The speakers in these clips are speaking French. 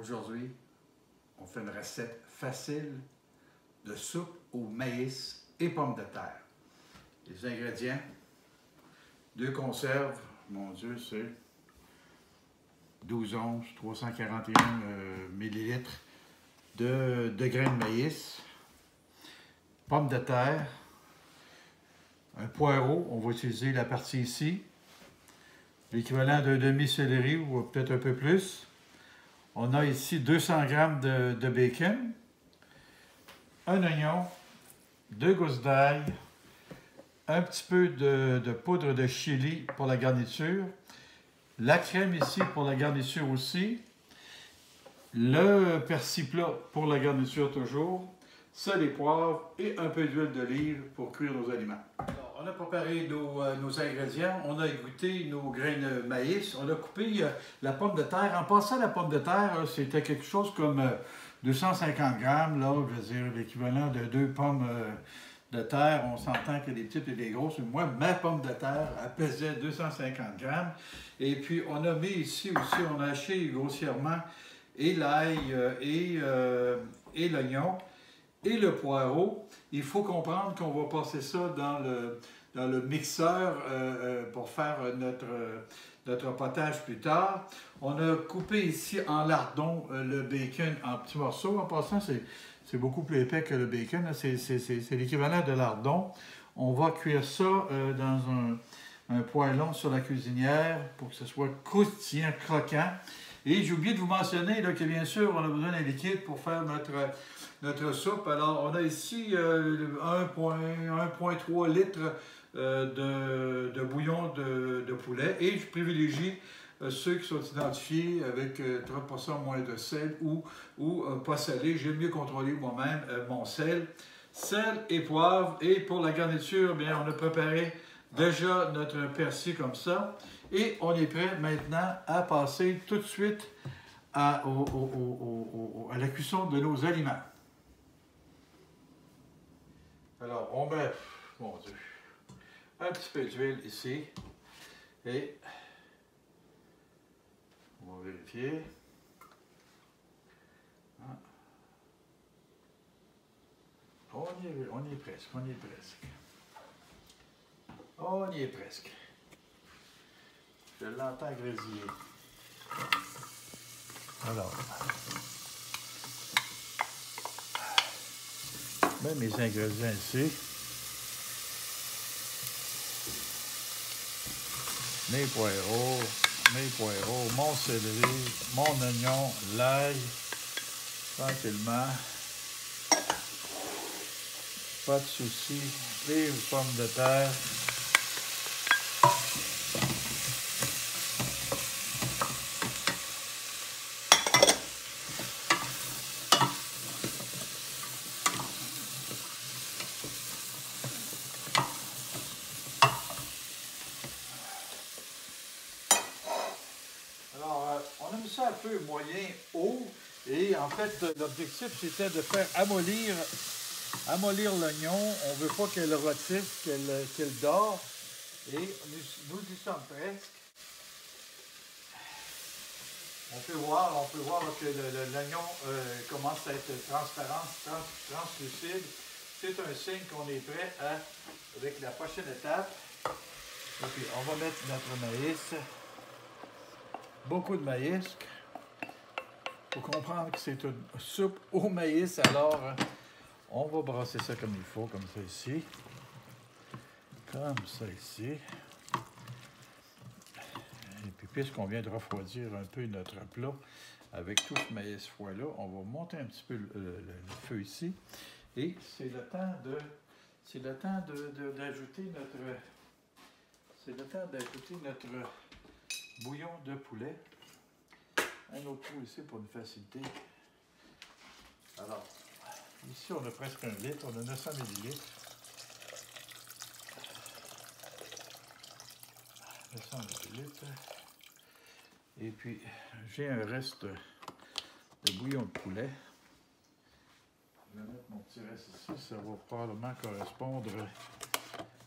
Aujourd'hui, on fait une recette facile de soupe au maïs et pommes de terre. Les ingrédients, 2 conserves, mon Dieu, c'est 12 onces, 341 ml de grains de maïs, pommes de terre, un poireau, on va utiliser la partie ici, l'équivalent d'un demi-céleri ou peut-être un peu plus. On a ici 200 g de bacon, un oignon, 2 gousses d'ail, un petit peu de poudre de chili pour la garniture, la crème ici pour la garniture aussi, le persil plat pour la garniture toujours, sel et poivre et un peu d'huile d'olive pour cuire nos aliments. Alors, on a préparé nos ingrédients, on a égoutter nos grains de maïs, on a coupé la pomme de terre. En passant, la pomme de terre, c'était quelque chose comme 250 grammes, là, je veux dire l'équivalent de 2 pommes de terre. On s'entend que les petites et les grosses. Moi, ma pomme de terre, elle pesait 250 grammes. Et puis, on a mis ici aussi, on a haché grossièrement et l'ail et l'oignon et le poireau. Il faut comprendre qu'on va passer ça dans le mixeur pour faire notre potage plus tard. On a coupé ici en lardons le bacon en petits morceaux. En passant, c'est beaucoup plus épais que le bacon. C'est l'équivalent de lardons. On va cuire ça dans un poêlon sur la cuisinière pour que ce soit croustillant, croquant. Et j'ai oublié de vous mentionner là, que bien sûr, on a besoin d'un liquide pour faire notre soupe. Alors, on a ici 1,3 litres de bouillon de poulet. Et je privilégie ceux qui sont identifiés avec 30% moins de sel ou pas salé. J'aime mieux contrôler moi-même mon sel. Sel et poivre. Et pour la garniture, bien, on a préparé déjà notre persil comme ça. Et on est prêt maintenant à passer tout de suite à la cuisson de nos aliments. Alors, on met, mon Dieu, un petit peu d'huile ici. Et on va vérifier. On y est presque, on y est presque. On y est presque. Je l'entends grésiller. Alors, je mets mes ingrédients ici. Mes poireaux, mon céleri, mon oignon, l'ail, tranquillement. Pas de souci. Les pommes de terre. Alors, on a mis ça à feu moyen haut et en fait, l'objectif c'était de faire amollir l'oignon. On ne veut pas qu'elle rôtisse, qu'elle dore. Et nous y sommes presque. On peut voir que l'oignon commence à être transparent, translucide. C'est un signe qu'on est prêt avec la prochaine étape. Et puis, on va mettre notre maïs. Beaucoup de maïs. Il faut comprendre que c'est une soupe au maïs. Alors, on va brasser ça comme il faut, comme ça ici. Comme ça ici. Et puis, puisqu'on vient de refroidir un peu notre plat avec tout ce maïs froid-là, on va monter un petit peu le feu ici. Et c'est le temps d'ajouter notre bouillon de poulet. Un autre coup ici pour une facilité. Alors, ici on a presque 1 litre, on a 900 ml. 900 ml. Et puis, j'ai un reste de bouillon de poulet. Je vais mettre mon petit reste ici, ça va probablement correspondre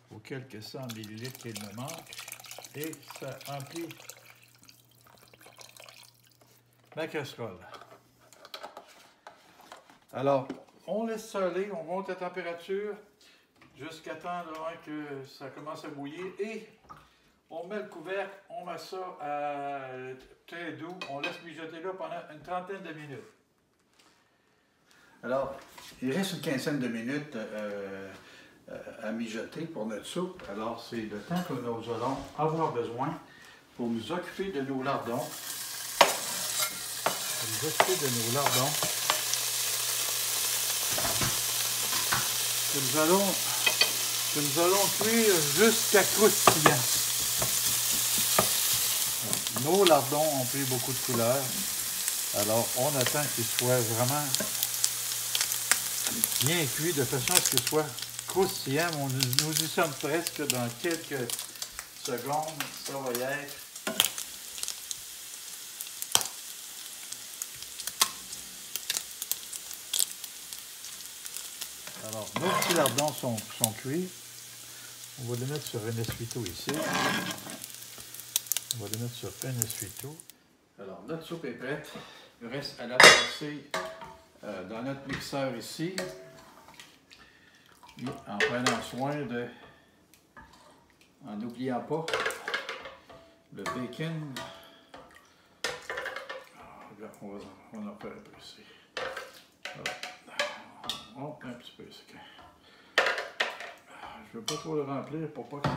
aux quelques 100 ml qu'il me manque. Et ça remplit ma casserole. Alors, on laisse ça aller, on monte la température jusqu'à temps que ça commence à bouillir et on met le couvercle, on met ça à très doux, on laisse mijoter là pendant une trentaine de minutes. Alors, il reste une quinzaine de minutes à mijoter pour notre soupe. Alors, c'est le temps que nous allons avoir besoin pour nous occuper de nos lardons. Que nous allons cuire jusqu'à croustillant. Nos lardons ont pris beaucoup de couleur. Alors, on attend qu'ils soient vraiment bien cuits de façon à ce qu'ils soient croustillants. Nous y sommes presque dans quelques secondes. Ça va y être. Alors, nos petits lardons sont cuits. On va les mettre sur un essuie-tout ici. On va les mettre sur un essuie-tout. Alors, notre soupe est prête. Il reste à la passer dans notre mixeur ici. Et en prenant soin de... En n'oubliant pas le bacon. On va en faire un peu ici. Voilà. Oh, un petit peu ici. Je ne veux pas trop le remplir pour pas que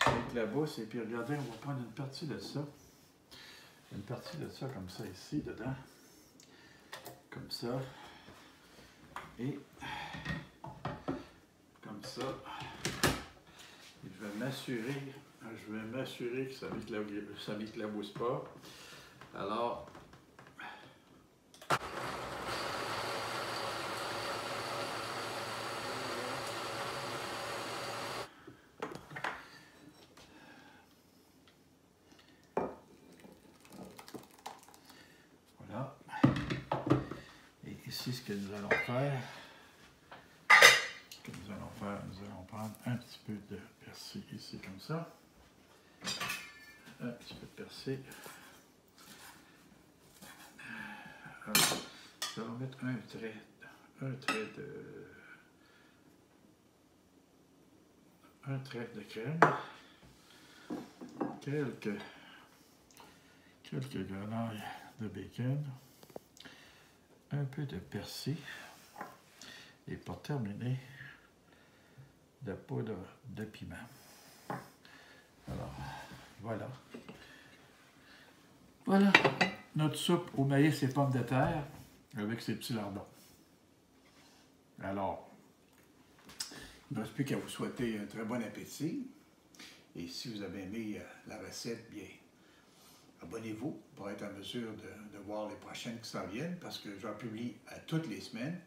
ça éclabousse. Et puis regardez, on va prendre une partie de ça. Une partie de ça comme ça ici, dedans. Comme ça. Et comme ça. Et je vais m'assurer que ça ne m'éclabousse pas. Alors, voilà. Et ici, ce que nous allons faire, nous allons prendre un petit peu de persil ici, comme ça. Un petit peu de persil. Alors, nous allons mettre un trait de crème, quelques grenailles de bacon, un peu de persil et pour terminer, de poudre de piment. Alors, voilà. Voilà notre soupe au maïs et pommes de terre avec ces petits lardons. Alors, il ne reste plus qu'à vous souhaiter un très bon appétit. Et si vous avez aimé la recette, bien, abonnez-vous pour être en mesure de voir les prochaines qui s'en viennent parce que j'en publie à toutes les semaines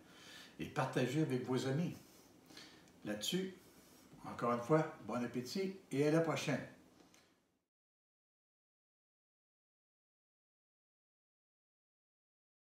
et partagez avec vos amis. Là-dessus, encore une fois, bon appétit et à la prochaine.